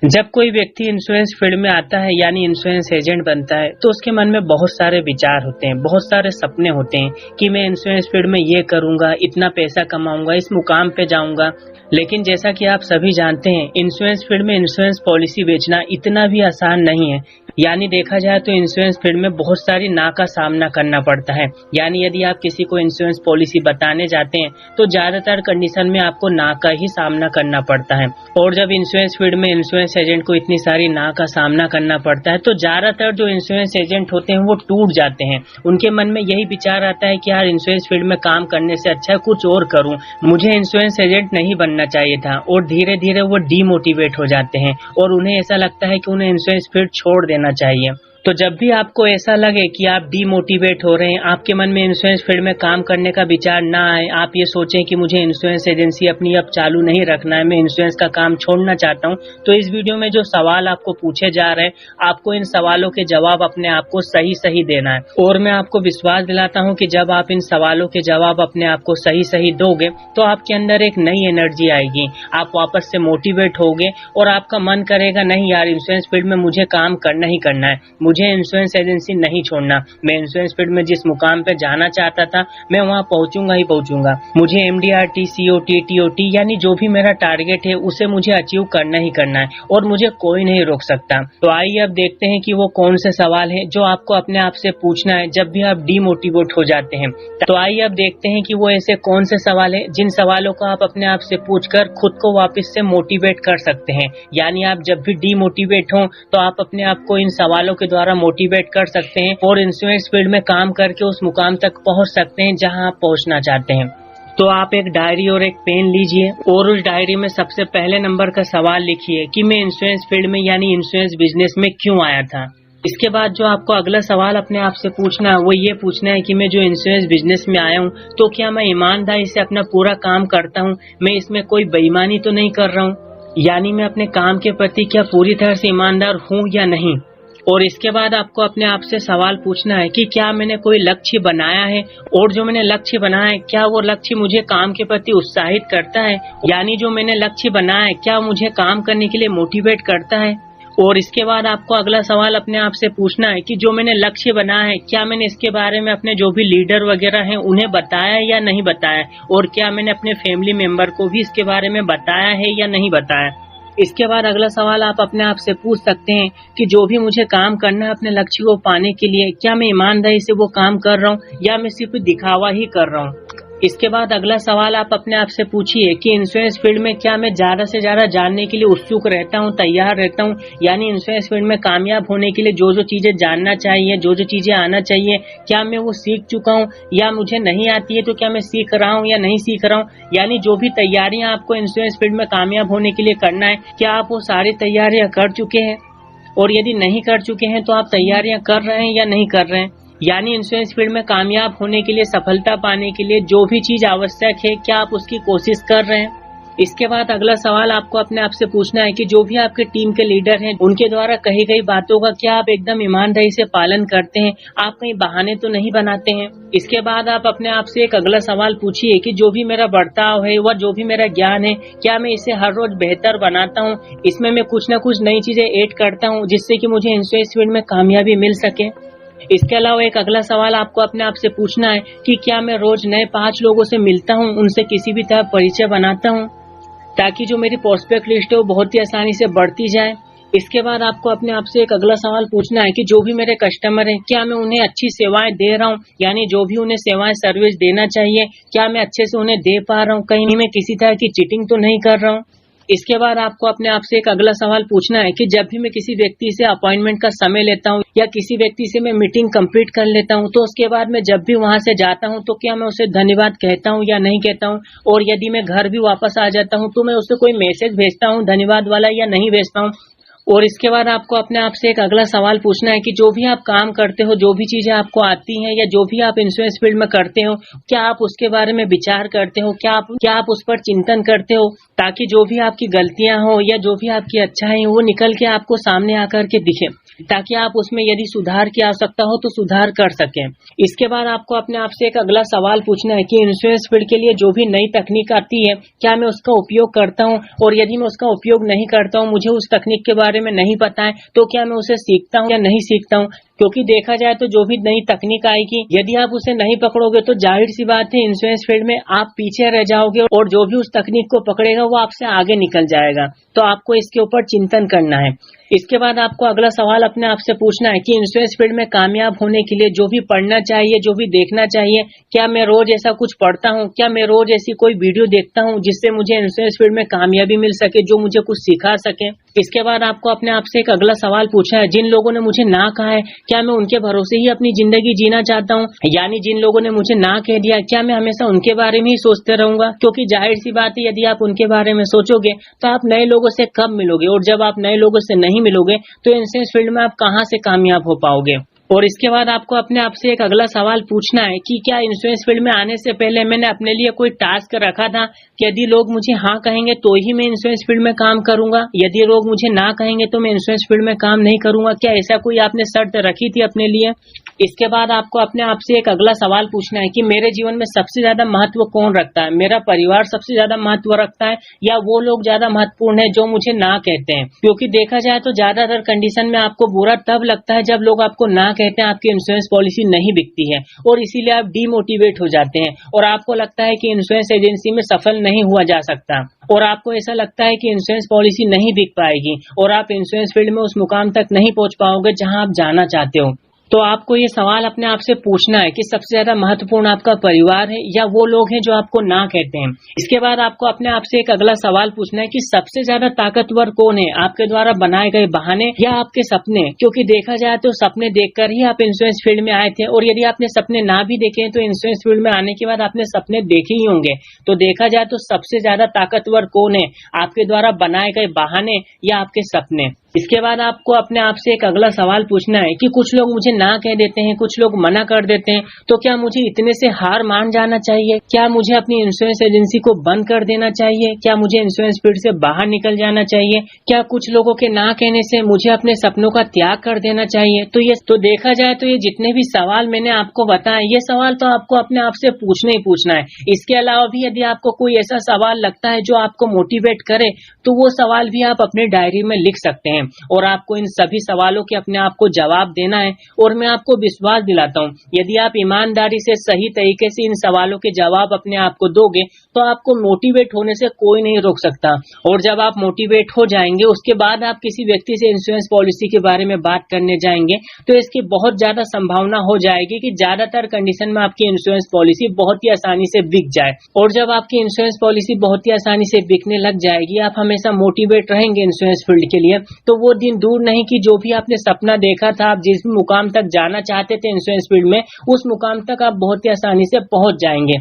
जब कोई व्यक्ति इंश्योरेंस फील्ड में आता है यानी इंश्योरेंस एजेंट बनता है तो उसके मन में बहुत सारे विचार होते हैं, बहुत सारे सपने होते हैं कि मैं इंश्योरेंस फील्ड में ये करूंगा, इतना पैसा कमाऊंगा, इस मुकाम पे जाऊंगा। लेकिन जैसा कि आप सभी जानते हैं, इंश्योरेंस फील्ड में इंश्योरेंस पॉलिसी बेचना इतना भी आसान नहीं है। यानी देखा जाए तो इंश्योरेंस फील्ड में बहुत सारी ना का सामना करना पड़ता है। यानी यदि आप किसी को इंश्योरेंस पॉलिसी बताने जाते हैं तो ज्यादातर कंडीशन में आपको ना का ही सामना करना पड़ता है। और जब इंश्योरेंस फील्ड में इंश्योरेंस एजेंट को इतनी सारी ना का सामना करना पड़ता है तो ज्यादातर जो इंश्योरेंस एजेंट होते हैं वो टूट जाते हैं। उनके मन में यही विचार आता है कि यार इंश्योरेंस फील्ड में काम करने से अच्छा कुछ और करूं, मुझे इंश्योरेंस एजेंट नहीं बनना चाहिए था। और धीरे धीरे वो डीमोटिवेट हो जाते हैं और उन्हें ऐसा लगता है कि उन्हें इंश्योरेंस फील्ड छोड़ देना चाहिए। तो जब भी आपको ऐसा लगे कि आप डीमोटिवेट हो रहे हैं, आपके मन में इंश्योरेंस फील्ड में काम करने का विचार ना आए, आप ये सोचें कि मुझे इंश्योरेंस एजेंसी अपनी अब चालू नहीं रखना है, मैं इंश्योरेंस का काम छोड़ना चाहता हूं, तो इस वीडियो में जो सवाल आपको पूछे जा रहे हैं, आपको इन सवालों के जवाब अपने आप को सही सही देना है। और मैं आपको विश्वास दिलाता हूं कि जब आप इन सवालों के जवाब अपने आप को सही सही दोगे तो आपके अंदर एक नई एनर्जी आएगी, आप वापस से मोटिवेट होगे और आपका मन करेगा नहीं यार इंश्योरेंस फील्ड में मुझे काम करना ही करना है, मुझे इंश्योरेंस एजेंसी नहीं छोड़ना। मैं इंश्योरेंस फील्ड में जिस मुकाम पे जाना चाहता था मैं वहां पहुंचूंगा ही पहुंचूंगा। मुझे एमडीआरटी, सीओटी, टीओटी यानी जो भी मेरा टारगेट है उसे मुझे अचीव करना ही करना है और मुझे कोई नहीं रोक सकता। तो आइए अब देखते हैं कि वो कौन से सवाल है जो आपको अपने आप से पूछना है जब भी आप डीमोटिवेट हो जाते हैं। तो आइए अब देखते हैं कि वो ऐसे कौन से सवाल है जिन सवालों को आप अपने आप से पूछकर खुद को वापस से मोटिवेट कर सकते हैं। यानी आप जब भी डीमोटिवेट हो तो आप अपने आप को इन सवालों के द्वारा मोटिवेट कर सकते हैं और इंश्योरेंस फील्ड में काम करके उस मुकाम तक पहुंच सकते हैं जहां आप पहुंचना चाहते हैं। तो आप एक डायरी और एक पेन लीजिए और उस डायरी में सबसे पहले नंबर का सवाल लिखिए कि मैं इंश्योरेंस फील्ड में यानी इंश्योरेंस बिजनेस में क्यों आया था। इसके बाद जो आपको अगला सवाल अपने आप से पूछना है वो ये पूछना है कि मैं जो इंश्योरेंस बिजनेस में आया हूँ तो क्या मैं ईमानदारी से अपना पूरा काम करता हूँ, मैं इसमें कोई बेईमानी तो नहीं कर रहा हूँ, यानी मैं अपने काम के प्रति क्या पूरी तरह से ईमानदार हूँ या नहीं। और इसके बाद आपको अपने आप से सवाल पूछना है कि क्या मैंने कोई लक्ष्य बनाया है और जो मैंने लक्ष्य बनाया है क्या वो लक्ष्य मुझे काम के प्रति उत्साहित करता है, यानी जो मैंने लक्ष्य बनाया है क्या मुझे काम करने के लिए मोटिवेट करता है। और इसके बाद आपको अगला सवाल अपने आप से पूछना है कि जो मैंने लक्ष्य बनाया है क्या मैंने इसके बारे में अपने जो भी लीडर वगैरह हैं उन्हें बताया या नहीं बताया, और क्या मैंने अपने फैमिली मेंबर को भी इसके बारे में बताया है या नहीं बताया। इसके बाद अगला सवाल आप अपने आप से पूछ सकते हैं कि जो भी मुझे काम करना है अपने लक्ष्य को पाने के लिए क्या मैं ईमानदारी से वो काम कर रहा हूँ या मैं सिर्फ दिखावा ही कर रहा हूँ। इसके बाद अगला सवाल आप अपने आप से पूछिए कि इंश्योरेंस फील्ड में क्या मैं ज्यादा से ज्यादा जानने के लिए उत्सुक रहता हूँ, तैयार रहता हूँ, यानी इंश्योरेंस फील्ड में कामयाब होने के लिए जो जो चीजें जानना चाहिए, जो जो चीजें आना चाहिए, क्या मैं वो सीख चुका हूँ या मुझे नहीं आती है तो क्या मैं सीख रहा हूँ या नहीं सीख रहा हूँ। यानी जो भी तैयारियां आपको इंश्योरेंस फील्ड में कामयाब होने के लिए करना है क्या आप वो सारी तैयारियां कर चुके हैं, और यदि नहीं कर चुके हैं तो आप तैयारियां कर रहे हैं या नहीं कर रहे हैं। यानी इंश्योरेंस फील्ड में कामयाब होने के लिए, सफलता पाने के लिए जो भी चीज आवश्यक है क्या आप उसकी कोशिश कर रहे हैं। इसके बाद अगला सवाल आपको अपने आप से पूछना है कि जो भी आपके टीम के लीडर हैं उनके द्वारा कही गई बातों का क्या आप एकदम ईमानदारी से पालन करते हैं, आप कहीं बहाने तो नहीं बनाते हैं। इसके बाद आप अपने आप से एक अगला सवाल पूछिए कि जो भी मेरा बर्ताव है व जो भी मेरा ज्ञान है क्या मैं इसे हर रोज बेहतर बनाता हूँ, इसमें मैं कुछ न कुछ नई चीजें ऐड करता हूँ जिससे कि मुझे इंश्योरेंस फील्ड में कामयाबी मिल सके। इसके अलावा एक अगला सवाल आपको अपने आप से पूछना है कि क्या मैं रोज नए 5 लोगों से मिलता हूँ, उनसे किसी भी तरह परिचय बनाता हूँ ताकि जो मेरी प्रोस्पेक्ट लिस्ट है वो बहुत ही आसानी से बढ़ती जाए। इसके बाद आपको अपने आप से एक अगला सवाल पूछना है कि जो भी मेरे कस्टमर हैं क्या मैं उन्हें अच्छी सेवाएं दे रहा हूं, यानी जो भी उन्हें सेवाएं सर्विस देना चाहिए क्या मैं अच्छे से उन्हें दे पा रहा हूं, कहीं मैं किसी तरह की चीटिंग तो नहीं कर रहा हूं। इसके बाद आपको अपने आप से एक अगला सवाल पूछना है कि जब भी मैं किसी व्यक्ति से अपॉइंटमेंट का समय लेता हूं या किसी व्यक्ति से मैं मीटिंग कंप्लीट कर लेता हूं तो उसके बाद मैं जब भी वहां से जाता हूं तो क्या मैं उसे धन्यवाद कहता हूं या नहीं कहता हूं, और यदि मैं घर भी वापस आ जाता हूं तो मैं उसे कोई मैसेज भेजता हूं धन्यवाद वाला या नहीं भेजता हूं। और इसके बाद आपको अपने आप से एक अगला सवाल पूछना है कि जो भी आप काम करते हो, जो भी चीजें आपको आती हैं या जो भी आप इंश्योरेंस फील्ड में करते हो, क्या आप उसके बारे में विचार करते हो, क्या आप उस पर चिंतन करते हो, ताकि जो भी आपकी गलतियां हो या जो भी आपकी अच्छाई हो वो निकल के आपको सामने आकर के दिखे, ताकि आप उसमें यदि सुधार की आवश्यकता हो तो सुधार कर सकें। इसके बाद आपको अपने आप से एक अगला सवाल पूछना है कि इंश्योरेंस फील्ड के लिए जो भी नई तकनीक आती है, क्या मैं उसका उपयोग करता हूं, और यदि मैं उसका उपयोग नहीं करता हूं, मुझे उस तकनीक के बारे में नहीं पता है, तो क्या मैं उसे सीखता हूं या नहीं सीखता हूं। क्योंकि देखा जाए तो जो भी नई तकनीक आएगी, यदि आप उसे नहीं पकड़ोगे तो जाहिर सी बात है इंश्योरेंस फील्ड में आप पीछे रह जाओगे, और जो भी उस तकनीक को पकड़ेगा वो आपसे आगे निकल जाएगा। तो आपको इसके ऊपर चिंतन करना है। इसके बाद आपको अगला सवाल अपने आप से पूछना है कि इंश्योरेंस फील्ड में कामयाब होने के लिए जो भी पढ़ना चाहिए, जो भी देखना चाहिए, क्या मैं रोज ऐसा कुछ पढ़ता हूँ, क्या मैं रोज ऐसी कोई वीडियो देखता हूँ जिससे मुझे इंश्योरेंस फील्ड में कामयाबी मिल सके, जो मुझे कुछ सिखा सके। इसके बाद आपको अपने आप से एक अगला सवाल पूछना है, जिन लोगों ने मुझे ना कहा है, क्या मैं उनके भरोसे ही अपनी जिंदगी जीना चाहता हूँ, यानी जिन लोगों ने मुझे ना कह दिया, क्या मैं हमेशा उनके बारे में ही सोचते रहूंगा। क्योंकि जाहिर सी बात है, यदि आप उनके बारे में सोचोगे तो आप नए लोगों से कब मिलोगे, और जब आप नए लोगों से नहीं मिलोगे तो इंश्योरेंस फील्ड में आप कहां से कामयाब हो पाओगे। और इसके बाद आपको अपने आप से एक अगला सवाल पूछना है कि क्या इंश्योरेंस फील्ड में आने से पहले मैंने अपने लिए कोई टास्क रखा था कि यदि लोग मुझे हाँ कहेंगे तो ही मैं इंश्योरेंस फील्ड में काम करूंगा, यदि लोग मुझे ना कहेंगे तो मैं इंश्योरेंस फील्ड में काम नहीं करूंगा। क्या ऐसा कोई आपने शर्त रखी थी अपने लिए। इसके बाद आपको अपने आप से एक अगला सवाल पूछना है कि मेरे जीवन में सबसे ज्यादा महत्व कौन रखता है, मेरा परिवार सबसे ज्यादा महत्व रखता है या वो लोग ज्यादा महत्वपूर्ण है जो मुझे ना कहते हैं। क्योंकि देखा जाए तो ज्यादातर कंडीशन में आपको बुरा तब लगता है जब लोग आपको ना कहते हैं, आपकी इंश्योरेंस पॉलिसी नहीं बिकती है, और इसीलिए आप डीमोटिवेट हो जाते हैं और आपको लगता है कि इंश्योरेंस एजेंसी में सफल नहीं हुआ जा सकता, और आपको ऐसा लगता है कि इंश्योरेंस पॉलिसी नहीं बिक पाएगी और आप इंश्योरेंस फील्ड में उस मुकाम तक नहीं पहुंच पाओगे जहां आप जाना चाहते हो। तो आपको ये सवाल अपने आप से पूछना है कि सबसे ज्यादा महत्वपूर्ण आपका परिवार है या वो लोग हैं जो आपको ना कहते हैं। इसके बाद आपको अपने आप से एक अगला सवाल पूछना है कि सबसे ज्यादा ताकतवर कौन है, आपके द्वारा बनाए गए बहाने या आपके सपने। क्योंकि देखा जाए तो सपने देखकर ही आप इंश्योरेंस फील्ड में आए थे, और यदि आपने सपने ना भी देखे तो इंश्योरेंस फील्ड में आने के बाद आपने सपने देखे ही होंगे। तो देखा जाए तो सबसे ज्यादा ताकतवर कौन है, आपके द्वारा बनाए गए बहाने या आपके सपने। इसके बाद आपको अपने आप से एक अगला सवाल पूछना है कि कुछ लोग मुझे ना कह देते हैं, कुछ लोग मना कर देते हैं, तो क्या मुझे इतने से हार मान जाना चाहिए, क्या मुझे अपनी इंश्योरेंस एजेंसी को बंद कर देना चाहिए, क्या मुझे इंश्योरेंस फील्ड से बाहर निकल जाना चाहिए, क्या कुछ लोगों के ना कहने से मुझे अपने सपनों का त्याग कर देना चाहिए। तो देखा जाए तो ये जितने भी सवाल मैंने आपको बताए, ये सवाल तो आपको अपने आप से पूछना ही पूछना है। इसके अलावा भी यदि आपको कोई ऐसा सवाल लगता है जो आपको मोटिवेट करे, तो वो सवाल भी आप अपने डायरी में लिख सकते हैं, और आपको इन सभी सवालों के अपने आप को जवाब देना है। और मैं आपको विश्वास दिलाता हूँ, यदि आप ईमानदारी से सही तरीके से इन सवालों के जवाब अपने आप को दोगे तो आपको मोटिवेट होने से कोई नहीं रोक सकता। और जब आप मोटिवेट हो जाएंगे, उसके बाद आप किसी व्यक्ति से इंश्योरेंस पॉलिसी के बारे में बात करने जाएंगे तो इसकी बहुत ज्यादा संभावना हो जाएगी कि ज्यादातर कंडीशन में आपकी इंश्योरेंस पॉलिसी बहुत ही आसानी से बिक जाए। और जब आपकी इंश्योरेंस पॉलिसी बहुत ही आसानी से बिकने लग जाएगी, आप हमेशा मोटिवेट रहेंगे इंश्योरेंस फील्ड के लिए, तो वो दिन दूर नहीं कि जो भी आपने सपना देखा था, आप जिस मुकाम तक जाना चाहते थे इंश्योरेंस फील्ड में, उस मुकाम तक आप बहुत ही आसानी से पहुंच जाएंगे।